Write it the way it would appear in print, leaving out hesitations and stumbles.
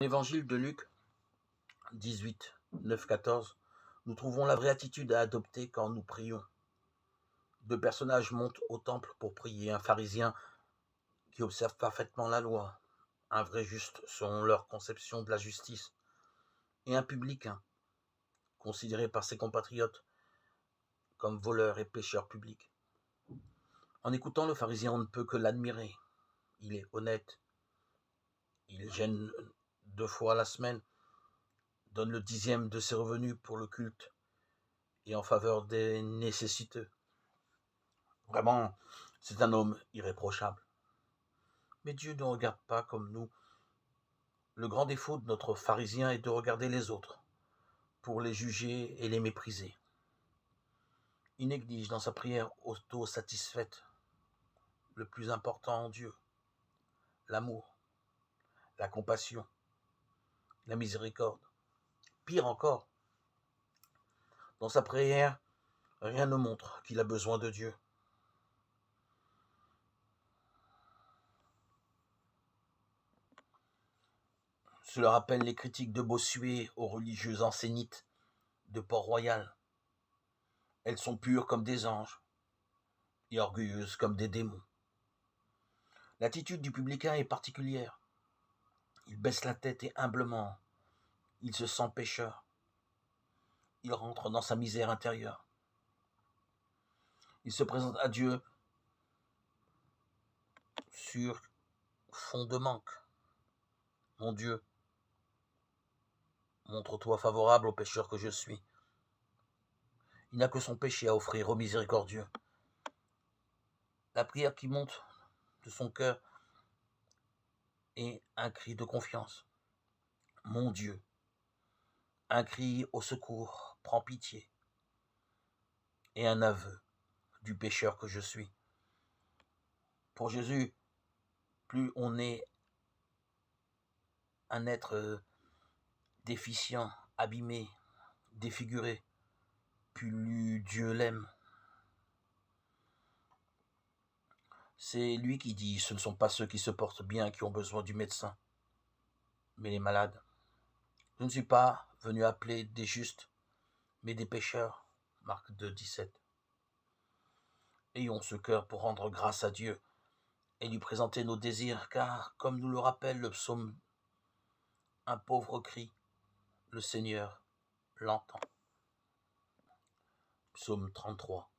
L'évangile de Luc 18, 9, 14, nous trouvons la vraie attitude à adopter quand nous prions. Deux personnages montent au temple pour prier, un pharisien qui observe parfaitement la loi, un vrai juste selon leur conception de la justice, et un publicain, considéré par ses compatriotes comme voleur et pécheur public. En écoutant le pharisien, on ne peut que l'admirer. Il est honnête, il gêne 2 fois la semaine, donne le 10e de ses revenus pour le culte et en faveur des nécessiteux. Vraiment, c'est un homme irréprochable. Mais Dieu ne regarde pas comme nous. Le grand défaut de notre pharisien est de regarder les autres, pour les juger et les mépriser. Il néglige dans sa prière auto-satisfaite le plus important en Dieu, l'amour, la compassion, la miséricorde. Pire encore, dans sa prière, rien ne montre qu'il a besoin de Dieu. Cela rappelle les critiques de Bossuet aux religieuses ansénites de Port-Royal. Elles sont pures comme des anges et orgueilleuses comme des démons. L'attitude du publicain est particulière. Il baisse la tête et humblement, il se sent pécheur. Il rentre dans sa misère intérieure. Il se présente à Dieu sur fond de manque. Mon Dieu, montre-toi favorable au pécheur que je suis. Il n'a que son péché à offrir au miséricordieux. La prière qui monte de son cœur est un cri de confiance. Mon Dieu, un cri au secours, prends pitié, et un aveu du pécheur que je suis. Pour Jésus, plus on est un être déficient, abîmé, défiguré, plus Dieu l'aime. C'est lui qui dit, ce ne sont pas ceux qui se portent bien qui ont besoin du médecin, mais les malades. Je ne suis pas venu appeler des justes, mais des pécheurs. Marc 2, 17. Ayons ce cœur pour rendre grâce à Dieu et lui présenter nos désirs, car, comme nous le rappelle le psaume, un pauvre cri, le Seigneur l'entend. Psaume 33.